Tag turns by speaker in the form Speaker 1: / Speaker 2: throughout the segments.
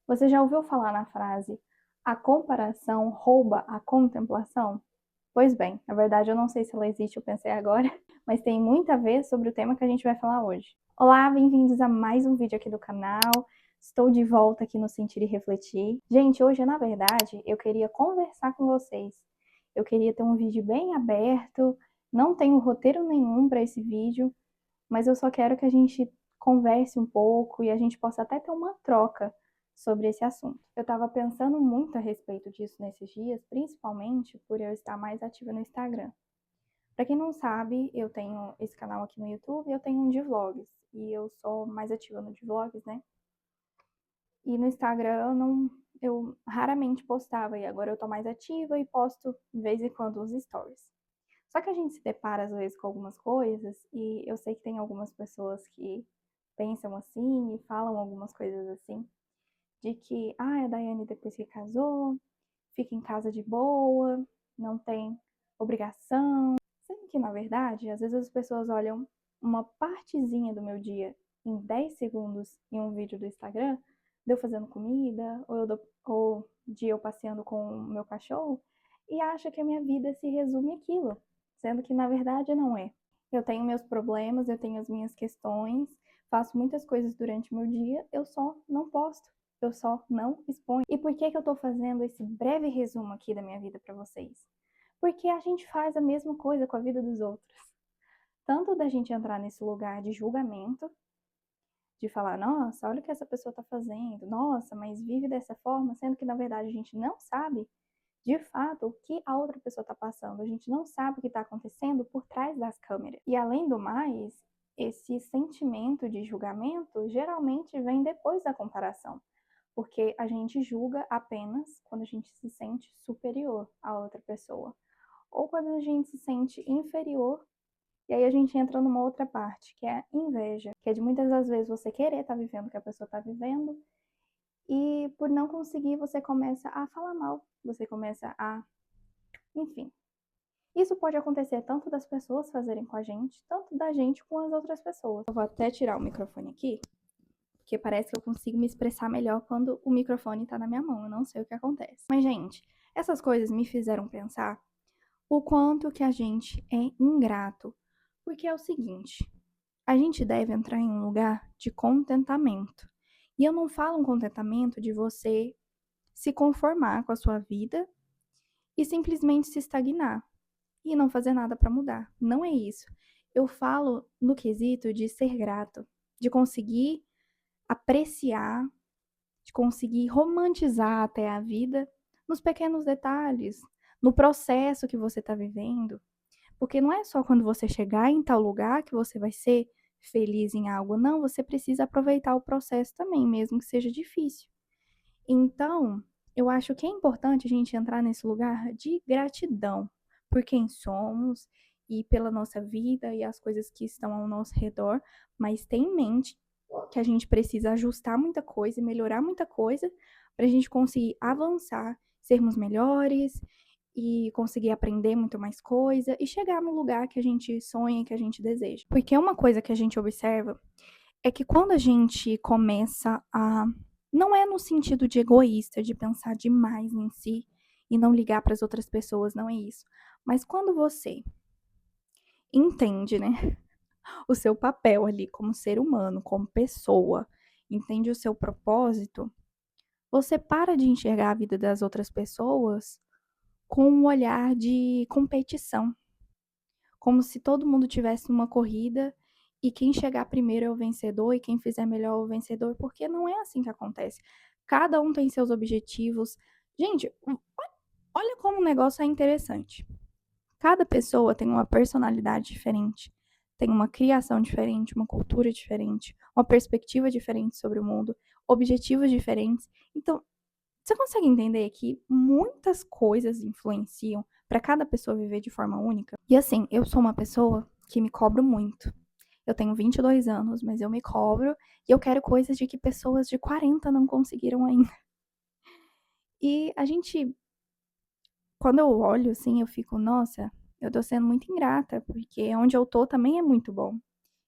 Speaker 1: Você já ouviu falar na frase: "A comparação rouba a contemplação"? Pois bem, na verdade eu não sei se ela existe, eu pensei agora, mas tem muito a ver sobre o tema que a gente vai falar hoje. Olá, bem-vindos a mais um vídeo aqui do canal. Estou de volta aqui no Sentir e Refletir. Gente, hoje, na verdade, eu queria conversar com vocês. Eu queria ter um vídeo bem aberto, não tenho roteiro nenhum para esse vídeo, mas eu só quero que a gente converse um pouco e a gente possa até ter uma troca sobre esse assunto. Eu estava pensando muito a respeito disso nesses dias, principalmente por eu estar mais ativa no Instagram. Para quem não sabe, eu tenho esse canal aqui no YouTube e eu tenho um de vlogs. E eu sou mais ativa no de vlogs, né? E no Instagram eu raramente postava, e agora eu tô mais ativa e posto de vez em quando os stories. Só que a gente se depara às vezes com algumas coisas, e eu sei que tem algumas pessoas que pensam assim e falam algumas coisas assim, de que, a Daiane depois que casou, fica em casa de boa, não tem obrigação. Sendo que, na verdade, às vezes as pessoas olham uma partezinha do meu dia em 10 segundos em um vídeo do Instagram, de eu fazendo comida, ou de eu passeando com o meu cachorro, e acha que a minha vida se resume àquilo, sendo que, na verdade, não é. Eu tenho meus problemas, eu tenho as minhas questões, faço muitas coisas durante o meu dia, eu só não posto, eu só não exponho. E por que eu tô fazendo esse breve resumo aqui da minha vida para vocês? Porque a gente faz a mesma coisa com a vida dos outros. Tanto da gente entrar nesse lugar de julgamento, de falar, nossa, olha o que essa pessoa está fazendo, nossa, mas vive dessa forma, sendo que na verdade a gente não sabe de fato o que a outra pessoa está passando, a gente não sabe o que está acontecendo por trás das câmeras. E além do mais, esse sentimento de julgamento geralmente vem depois da comparação, porque a gente julga apenas quando a gente se sente superior à outra pessoa, ou quando a gente se sente inferior. E aí a gente entra numa outra parte, que é a inveja, que é de muitas das vezes você querer estar vivendo o que a pessoa está vivendo, e por não conseguir, você começa a falar mal, você começa a. Enfim. Isso pode acontecer tanto das pessoas fazerem com a gente, tanto da gente com as outras pessoas. Eu vou até tirar o microfone aqui, porque parece que eu consigo me expressar melhor quando o microfone tá na minha mão, eu não sei o que acontece. Mas, gente, essas coisas me fizeram pensar o quanto que a gente é ingrato. Porque é o seguinte, a gente deve entrar em um lugar de contentamento. E eu não falo um contentamento de você se conformar com a sua vida e simplesmente se estagnar e não fazer nada para mudar. Não é isso. Eu falo no quesito de ser grato, de conseguir apreciar, de conseguir romantizar até a vida nos pequenos detalhes, no processo que você está vivendo. Porque não é só quando você chegar em tal lugar que você vai ser feliz em algo. Não, você precisa aproveitar o processo também, mesmo que seja difícil. Então, eu acho que é importante a gente entrar nesse lugar de gratidão por quem somos e pela nossa vida e as coisas que estão ao nosso redor, mas ter em mente que a gente precisa ajustar muita coisa e melhorar muita coisa para a gente conseguir avançar, sermos melhores e conseguir aprender muito mais coisa e chegar no lugar que a gente sonha e que a gente deseja. Porque uma coisa que a gente observa é que quando a gente começa a não é no sentido de egoísta, de pensar demais em si e não ligar para as outras pessoas, não é isso. Mas quando você entende, né, o seu papel ali como ser humano, como pessoa, entende o seu propósito, você para de enxergar a vida das outras pessoas com um olhar de competição, como se todo mundo tivesse uma corrida e quem chegar primeiro é o vencedor e quem fizer melhor é o vencedor, porque não é assim que acontece. Cada um tem seus objetivos. Gente, olha como o negócio é interessante. Cada pessoa tem uma personalidade diferente, tem uma criação diferente, uma cultura diferente, uma perspectiva diferente sobre o mundo, objetivos diferentes. Então, você consegue entender que muitas coisas influenciam para cada pessoa viver de forma única? E assim, eu sou uma pessoa que me cobro muito. Eu tenho 22 anos, mas eu me cobro e eu quero coisas de que pessoas de 40 não conseguiram ainda. E a gente, quando eu olho assim, eu fico, nossa, eu tô sendo muito ingrata, porque onde eu tô também é muito bom.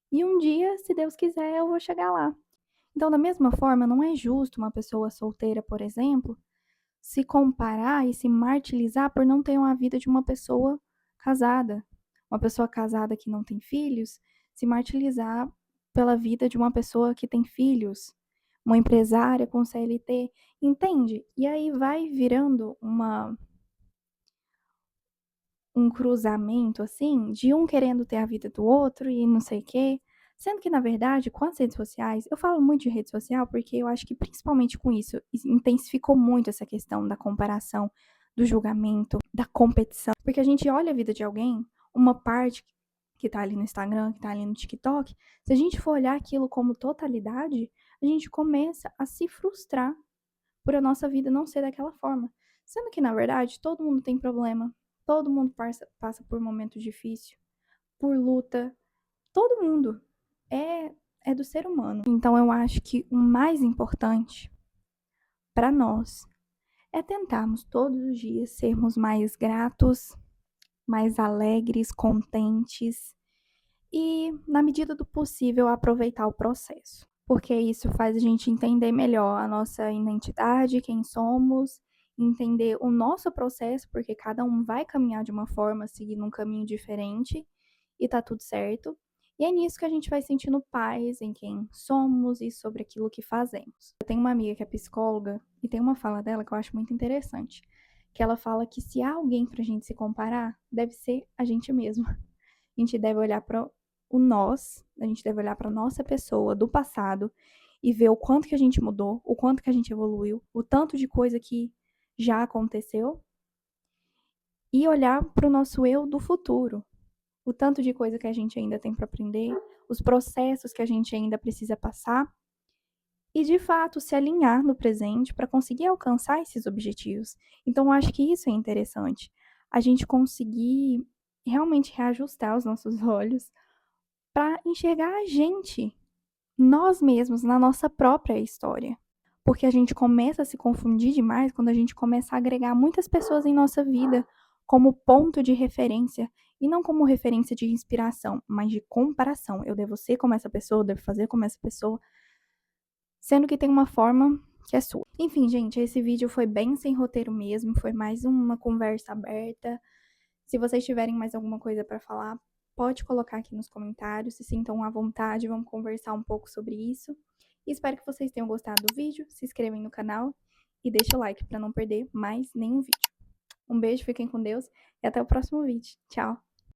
Speaker 1: E um dia, se Deus quiser, eu vou chegar lá. Então, da mesma forma, não é justo uma pessoa solteira, por exemplo, se comparar e se martirizar por não ter uma vida de uma pessoa casada. Uma pessoa casada que não tem filhos, se martirizar pela vida de uma pessoa que tem filhos. Uma empresária com CLT, entende? E aí vai virando um cruzamento, assim, de um querendo ter a vida do outro e não sei o quê. Sendo que, na verdade, com as redes sociais, eu falo muito de rede social porque eu acho que principalmente com isso, intensificou muito essa questão da comparação, do julgamento, da competição. Porque a gente olha a vida de alguém, uma parte que tá ali no Instagram, que tá ali no TikTok, se a gente for olhar aquilo como totalidade, a gente começa a se frustrar por a nossa vida não ser daquela forma. Sendo que, na verdade, todo mundo tem problema, todo mundo passa por momentos difíceis, por luta, todo mundo. É do ser humano. Então, eu acho que o mais importante para nós é tentarmos todos os dias sermos mais gratos, mais alegres, contentes e, na medida do possível, aproveitar o processo. Porque isso faz a gente entender melhor a nossa identidade, quem somos, entender o nosso processo, porque cada um vai caminhar de uma forma, seguindo um caminho diferente, e tá tudo certo. E é nisso que a gente vai sentindo paz em quem somos e sobre aquilo que fazemos. Eu tenho uma amiga que é psicóloga e tem uma fala dela que eu acho muito interessante, que ela fala que se há alguém pra gente se comparar, deve ser a gente mesmo. A gente deve olhar para o nós, a gente deve olhar para nossa pessoa do passado e ver o quanto que a gente mudou, o quanto que a gente evoluiu, o tanto de coisa que já aconteceu e olhar para o nosso eu do futuro, o tanto de coisa que a gente ainda tem para aprender, os processos que a gente ainda precisa passar e de fato se alinhar no presente para conseguir alcançar esses objetivos. Então, eu acho que isso é interessante, a gente conseguir realmente reajustar os nossos olhos para enxergar a gente, nós mesmos, na nossa própria história. Porque a gente começa a se confundir demais quando a gente começa a agregar muitas pessoas em nossa vida como ponto de referência e não como referência de inspiração, mas de comparação. Eu devo ser como essa pessoa, eu devo fazer como essa pessoa, sendo que tem uma forma que é sua. Enfim, gente, esse vídeo foi bem sem roteiro mesmo, foi mais uma conversa aberta. Se vocês tiverem mais alguma coisa para falar, pode colocar aqui nos comentários, se sintam à vontade, vamos conversar um pouco sobre isso. E espero que vocês tenham gostado do vídeo, se inscrevam no canal e deixa o like para não perder mais nenhum vídeo. Um beijo, fiquem com Deus e até o próximo vídeo. Tchau!